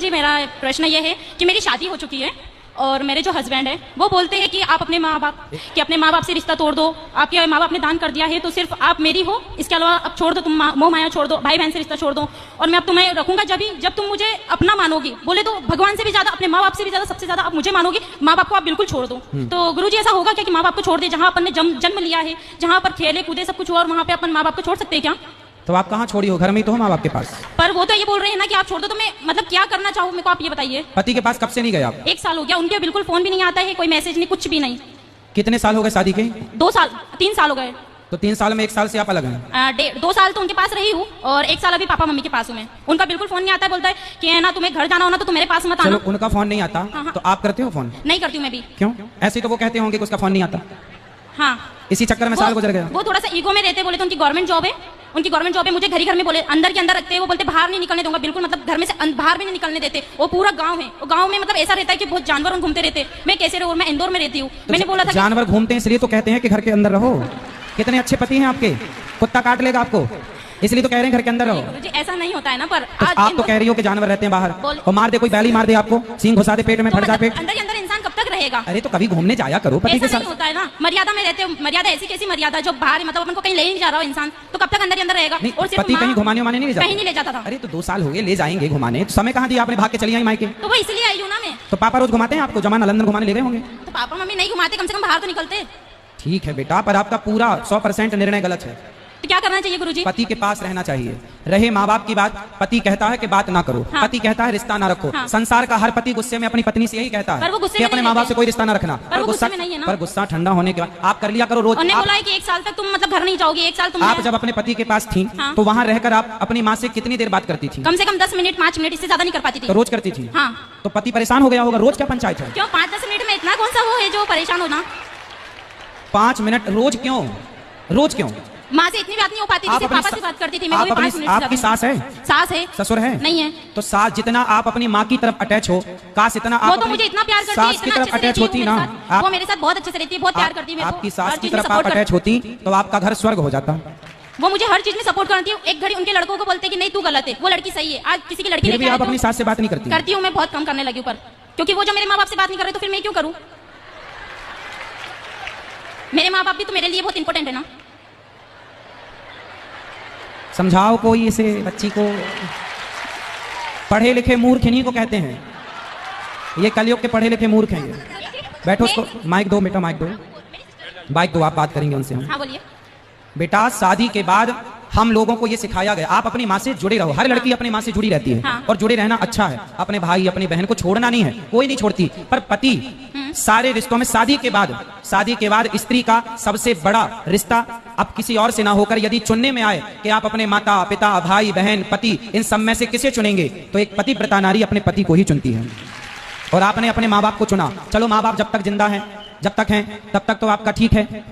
गुरुजी मेरा प्रश्न ये है कि मेरी शादी हो चुकी है और मेरे जो हस्बैंड है वो बोलते हैं कि आप अपने माँ बाप से रिश्ता तोड़ दो, आपके माँ बाप ने दान कर दिया है तो सिर्फ आप मेरी हो, इसके अलावा अब छोड़ दो, तुम मोह माया छोड़ दो, भाई बहन से रिश्ता छोड़ दो और मैं अब तुम्हें रखूंगा जब तुम मुझे अपना मानोगी। बोले तो भगवान से भी ज्यादा, अपने माँ बाप से भी ज्यादा, सबसे ज्यादा आप मुझे मानोगी, माँ बाप को आप बिल्कुल छोड़ दो। तो गुरुजी ऐसा होगा क्या कि माँ बाप को छोड़ दे, जहाँ अपन ने जन्म लिया है, जहाँ पर खेले कूदे सब कुछ हुआ और वहाँ पे अपन माँ बाप को छोड़ सकते हैं क्या? तो आप कहाँ छोड़ी हो? घर में ही तो हो माँ बाप के पास। पर वो तो ये बोल रहे हैं ना कि आप छोड़ दो, तो मैं मतलब क्या करना चाहूँ मेरे को आप ये बताइए। पति के पास कब से नहीं गए आप? 1 साल हो गया, उनके बिल्कुल फोन भी नहीं आता है, कोई मैसेज नहीं, कुछ भी नहीं। कितने साल हो गए शादी के? 2 साल 3 साल हो गए। तो 3 साल में 1 साल से आप अलग हैं? 2 साल तो उनके पास रही हूँ और 1 साल अभी पापा मम्मी के पास हूँ मैं। उनका बिल्कुल फोन नहीं आता है, बोलता है कि है ना तुम्हें घर जाना हो ना तो मेरे पास मत आना। चलो उनका फोन नहीं आता। हाँ। तो आप करते हो फोन? नहीं करती हूँ मैं भी। क्यों? ऐसे तो वो कहते होंगे कि उसका फोन नहीं आता। हाँ, इसी चक्कर में साल गुजर गया। वो थोड़ा सा ईगो में रहते, बोले तो उनकी गवर्नमेंट जॉब है, उनकी गवर्नमेंट जॉब है, मुझे घर में बोले अंदर के अंदर रखते हैं, वो बोलते बाहर नहीं निकलने दूंगा बिल्कुल, मतलब घर में से बाहर भी नहीं निकलने देते। वो पूरा गांव है, वो गांव में मतलब ऐसा रहता है कि बहुत जानवर घूमते रहते। मैं कैसे रहूं? मैं इंदौर में रहती हूँ। तो मैंने बोला था जानवर घूमते हैं इसलिए तो कहते हैं कि घर के अंदर रहो। कितने अच्छे पति हैं आपके, कुत्ता काट लेगा आपको, इसलिए तो कह रहे हैं घर के अंदर रहो। जी ऐसा नहीं होता है ना, पर तो आप तो कह रही हो कि जानवर रहते हैं बाहर, और मार दे कोई बैली मार दे आपको, सींग घुसा दे पेट में, फट जाए पेट। अंदर ही अंदर इंसान कब तक रहेगा? अरे तो कभी घूमने जाया करो पति के साथ। नहीं होता है ना, मर्यादा में रहते हो। मर्यादा ऐसी कैसी मर्यादा जो बाहर मतलब अपन को कहीं ले नहीं जा रहा हो इंसान, तो कब तक अंदर ही अंदर रहेगा? और पति कहीं घुमाने उमाने नहीं ले जाता? कहीं नहीं ले जाता था। अरे तो 2 साल हो गए, ले जाएंगे घुमाने, तो समय कहाँ दिया आपने? भाग के चली आई मायके। तो वो इसलिए आई हूँ ना मैं। तो पापा रोज घुमाते हैं आपको? जमाना लंदन घुमाने ले गए होंगे। तो पापा मम्मी नहीं घुमाते, कम से कम बाहर तो निकलते। ठीक है बेटा, पर आपका पूरा 100% निर्णय गलत है। तो क्या करना चाहिए गुरुजी? पति के पास रहना चाहिए। रहे माँ बाप की बात, पति कहता है कि बात ना करो, हाँ। पति कहता है रिश्ता ना रखो। हाँ। संसार का हर पति गुस्से में अपनी पत्नी से यही कहता है कि अपने माँ बाप से कोई रिश्ता ना रखना। पर गुस्सा ठंडा होने के बाद आप कर लिया करो रोज। उन्होंने बोला है कि 1 साल तक तुम मतलब घर नहीं जाओगी, 1 साल तुम। आप जब अपने पति के पास थी तो वहाँ रहकर आप अपनी माँ से कितनी देर बात करती थी? कम से कम 10 मिनट 5 मिनट, इससे ज्यादा नहीं कर पाती थी। तो रोज करती थी? हाँ। तो पति परेशान हो गया होगा, रोज क्या पंचायत है? क्यों 5-10 मिनट में इतना कौन सा वो है जो परेशान होना? 5 मिनट रोज क्यों? रोज क्यों? माँ से इतनी बात नहीं हो पाती थी, सिर्फ पापा से बात करती थी मैं। वो भी 5 मिनट। आपकी सास है? सास है। ससुर है? नहीं है। तो सास जितना आप अपनी माँ की तरफ अटैच हो, काश इतना आप वो तो मुझे इतना प्यार करती है, सास की तरफ अटैच होती ना। वो मेरे साथ बहुत अच्छे से रहती है, बहुत प्यार करती है। आपकी सास की तरफ आप अटैच होती तो आपका घर स्वर्ग हो जाता। वो मुझे हर चीज में सपोर्ट करती है। एक घड़ी उनके लड़कों को बोलते कि नहीं तू गलत है, वो लड़की सही है। आज किसी की लड़की फिर भी आप अपनी सास से बात नहीं करती? करती हूँ मैं, बहुत कम करने लगी हूँ, पर क्योंकि वो जो मेरे माँ बाप से बात नहीं कर रहे तो फिर मैं क्यों करूँ? मेरे माँ बाप भी तो मेरे लिए बहुत इंपॉर्टेंट है ना। समझाओ कोई इसे बच्ची को। पढ़े लिखे मूर्ख इन्हीं को कहते हैं, ये कलयुग के पढ़े लिखे मूर्ख हैं ये। बैठो, उसको माइक दो बेटा, माइक दो, माइक दो, आप बात करेंगे उनसे हम। हाँ बोलिए। बेटा शादी के बाद हम लोगों को ये सिखाया गया आप अपनी माँ से जुड़े रहो। हर लड़की अपनी माँ से जुड़ी रहती है। हाँ। और जुड़े रहना अच्छा है। अपने भाई अपनी बहन को छोड़ना नहीं है, कोई नहीं छोड़ती। पर पति सारे रिश्तों में शादी के बाद स्त्री का सबसे बड़ा रिश्ता अब किसी और से ना होकर यदि चुनने में आए कि आप अपने माता पिता भाई बहन पति इन सब में से किसे चुनेंगे, तो एक पतिव्रता नारी अपने पति को ही चुनती है। और आपने अपने माँ बाप को चुना। चलो माँ बाप जब तक जिंदा हैं, जब तक हैं तब तक तो आपका ठीक है।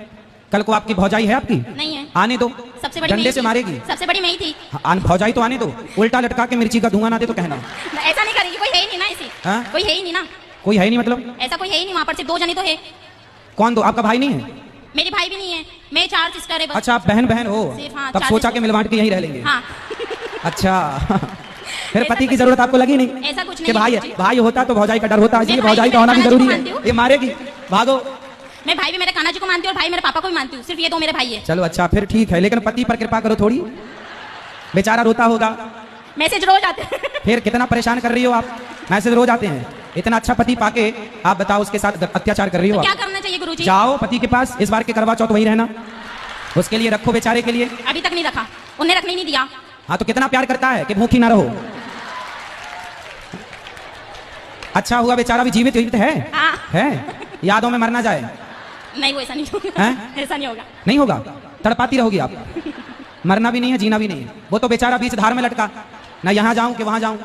कल को आपकी भौजाई है आपकी? नहीं है। आने दो, सबसे बड़ी डंडे से मारेगी। सबसे बड़ी मैं ही थी। भौजाई तो आने दो, उल्टा लटका के मिर्ची का धुआं ना दे तो कहना। ऐसा नहीं करेगी, कोई है ही नहीं ना ऐसी। हाँ? कोई है ही नहीं ना। कोई है नहीं मतलब? ऐसा कोई है ही नहीं, वहाँ पर सिर्फ 2 जने तो है। कौन दो? आपका भाई नहीं है? मेरी भाई भी नहीं है, मैं 4 सिस्टर है बस। अच्छा आप बहन बहन हो? हाँ, तब सोचा कि मिल बांट के यहीं रह लेंगे। हाँ। अच्छा फिर पति की जरूरत आपको लगी नहीं? ऐसा कुछ कि नहीं। भाई होता तो भौजाई का डर होता, इसलिए भौजाई का होना भी जरूरी है। ये मारेगी, भागो। मैं भाई भी मेरे कान्हा जी को मानती हूँ और भाई मेरे पापा को भी मानती हूँ, सिर्फ ये 2 मेरे भाई है। चलो अच्छा फिर ठीक है, लेकिन पति पर कृपा करो थोड़ी, बेचारा रोता होगा। मैसेज रोज आते हैं। फिर कितना परेशान कर रही हो आप? मैसेज रोज आते हैं। इतना अच्छा पति पाके आप बताओ उसके साथ अत्याचार कर रही हो। तो क्या करना चाहिए गुरुजी? जाओ पति के पास, इस बार के करवा चौथ वहीं रहना, उसके लिए रखो बेचारे के लिए। अभी तक नहीं रखा, उन्हें रखने नहीं दिया। हाँ तो कितना प्यार करता है कि भूखी ना रहो। अच्छा हुआ बेचारा भी जीवित है। हाँ। है, यादों में मर ना जाए। नहीं वो ऐसा नहीं होगा। ऐसा नहीं होगा। नहीं होगा, तड़पाती रहोगी आप। मरना भी नहीं है, जीना भी नहीं है। वो तो बेचारा बीच धार में लटका, ना यहाँ जाऊं कि वहां जाऊं।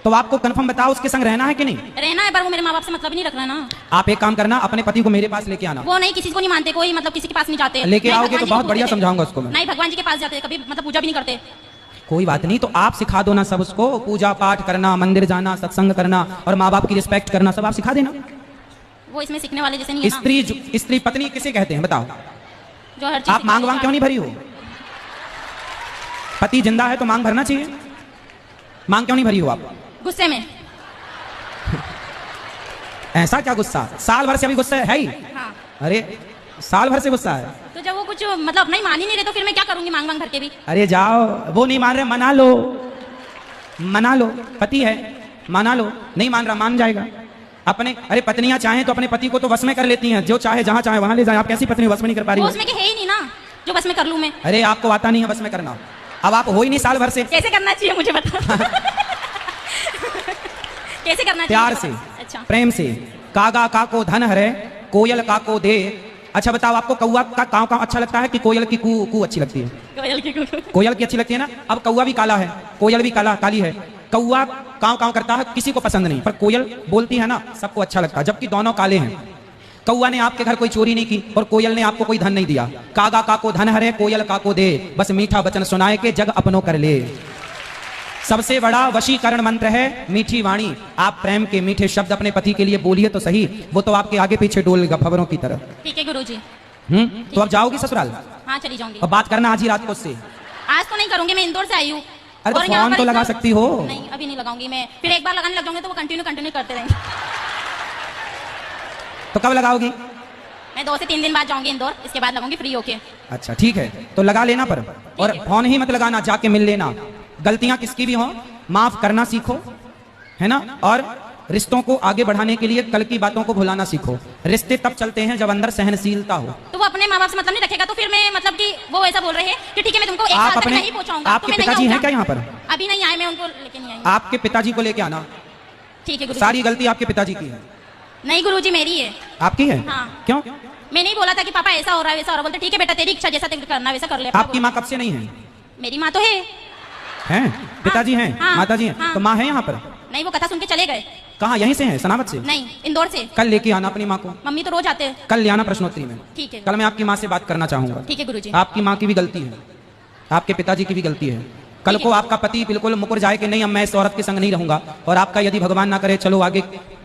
तो आपको कंफर्म बताओ उसके संग रहना है कि नहीं? रहना है, पर वो मेरे माँ बाप से मतलब ही नहीं रखना ना। आप एक काम करना, अपने पति को मेरे पास लेके आना। वो नहीं, किसी को नहीं मानते, कोई मतलब किसी के पास नहीं जाते। लेके आओगे तो बहुत बढ़िया समझाऊंगा उसको मैं। नहीं भगवान जी के पास जाते, कभी मतलब पूजा भी नहीं करते। कोई बात नहीं, तो आप सिखा दो ना सब उसको, पूजा पाठ करना, मंदिर जाना, सत्संग करना और माँ बाप की रिस्पेक्ट करना, सब आप सिखा देना। वो इसमें सीखने वाले जैसे नहीं है। स्त्री पत्नी किसे कहते हैं बताओ? जो हर चीज आप मांग वांग क्यों नहीं भरी हो? पति जिंदा है तो मांग भरना चाहिए। मांग क्यों नहीं भरी हो आप? गुस्से में। ऐसा क्या गुस्सा? साल भर से अभी गुस्सा है ही? हाँ। अरे साल भर से गुस्सा है? तो जब वो कुछ मतलब अपना ही मान ही नहीं रहे तो फिर मैं क्या करूंगी मांग मांग करके भी? अरे जाओ, वो नहीं मान रहे, मना लो, मना लो, पति है, मना लो। नहीं मान रहा, मान जाएगा अपने। अरे पत्नियां चाहें तो अपने पति को तो वश में कर लेती हैं, जो चाहे जहां चाहे वहां ले जाए। आप कैसी पत्नी वश में नहीं कर पा रही वो हो? उसमें के है ही नहीं ना जो बस में कर लूं मैं। अरे आपको आता नहीं है बस में करना, अब आप हो ही नहीं साल भर से। कैसे करना चाहिए मुझे बता। कैसे करना चाहिए? प्यार से, अच्छा, प्रेम से। कागा का को धन हरे, कोयल का को दे। अच्छा बताओ, आपको कौआ का काव काव अच्छा लगता है कि कोयल की कू कू अच्छी लगती है? कोयल की कू। कोयल की अच्छी लगती है ना। अब कौआ भी काला है, कोयल भी काली है। कौआ काव काव करता है, किसी को पसंद नहीं, पर कोयल बोलती है ना, सबको अच्छा लगता है, जबकि दोनों काले हैं। कौआ ने आपके घर कोई चोरी नहीं की और कोयल ने आपको कोई धन नहीं दिया। कागा का को धन हरे, कोयल का को दे, बस मीठा वचन सुनाए के जग अपनों कर ले। सबसे बड़ा वशीकरण मंत्र है मीठी वाणी। आप प्रेम के मीठे शब्द अपने पति के लिए बोलिए तो सही, वो तो आपके आगे पीछे डोलेगा खबरों की तरह। ठीक है गुरुजी। तो अब जाओगी ससुराल? हाँ चली जाऊंगी। अब बात करना आज ही रात को उससे। आज तो नहीं करूंगी, मैं इंदौर से आई हूँ। अरे तो और यहाँ फोन पर तो लगा इतना- सकती हो। नहीं अभी नहीं लगाऊंगी मैं, फिर एक बार लगाने लग जाऊंगी तो वो कंटिन्यू करते रहेंगे। तो कब लगाओगी? मैं 2 से 3 दिन बाद जाऊंगी इंदौर, इसके बाद लगाऊंगी फ्री होके। अच्छा ठीक है, तो लगा लेना पर, और फोन ही मत लगाना, जाके मिल लेना। गलतियां किसकी भी हो माफ करना सीखो, है ना। और रिश्तों को आगे बढ़ाने के लिए कल की बातों को भुलाना सीखो। रिश्ते तब चलते हैं जब अंदर सहनशीलता हो। तो वो अपने माँ बाप से मतलब नहीं रखेगा तो फिर मैं मतलब कि वो ऐसा बोल रहे हैं कि ठीक है मैं तुमको एक साल तक नहीं पहुंचाऊंगा। आपके तो मैं नहीं पिताजी हैं आऊंगा। क्या यहाँ पर? अभी नहीं आए, मैं उनको लेके नहीं आई। आपके पिताजी को लेके आना। ठीक है गुरुजी। सारी गलती आपके पिताजी की है। नहीं गुरुजी मेरी है। आपकी है? हाँ। क्यों? मैं नहीं बोला था कि पापा ऐसा हो रहा है वैसा हो रहा है, बोलते ठीक है बेटा तेरी इच्छा जैसा तेरे करना वैसा कर ले। आपकी माँ कब से नहीं है? मेरी माँ तो है। हैं? पिताजी हैं? हाँ, माता जी हैं? हाँ। तो माँ है यहाँ पर? नहीं वो कथा सुन के चले गए। कहाँ, यहीं से है, सनावत से? नहीं इंदौर से। कल लेके आना अपनी माँ को। मम्मी तो रोज आते हैं। कल ले आना प्रश्नोत्तरी में। ठीक है। कल मैं आपकी माँ से बात करना चाहूंगा। ठीक है गुरुजी। आपकी माँ की भी गलती है, आपके पिताजी की भी गलती है। कल को आपका पति बिल्कुल मुकर जाए कि नहीं अब मैं इस औरत के संग नहीं रहूंगा, और आपका यदि भगवान ना करे चलो आगे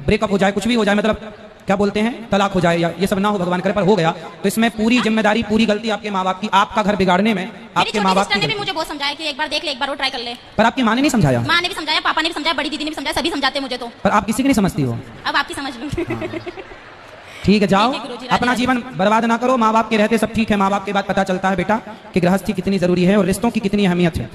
ब्रेकअप हो जाए, कुछ भी हो जाए, मतलब क्या बोलते हैं तलाक हो जाए, या ये सब ना हो भगवान करे, पर हो गया तो इसमें पूरी जिम्मेदारी पूरी गलती आपके माँ बाप की। आपका घर बिगाड़ने में आपके माँ बाप की ने भी गलती। मुझे बहुत समझाया कि एक बार देख ले, एक बार वो ट्राई कर ले। पर आपकी माँ ने नहीं समझाया? माँ ने भी समझाया, पापा ने भी समझाया, बड़ी दीदी ने भी समझाया, सभी समझाते मुझे तो। पर आप किसी की नहीं समझती हो। अब आपकी समझ लूंगी। ठीक है, जाओ ठीक है गुरुजी, राधे अपना राधे। जीवन बर्बाद ना करो। माँ बाप के रहते सब ठीक है, माँ बाप के बाद पता चलता है बेटा कि गृहस्थी कितनी जरूरी है और रिश्तों की कितनी अहमियत है।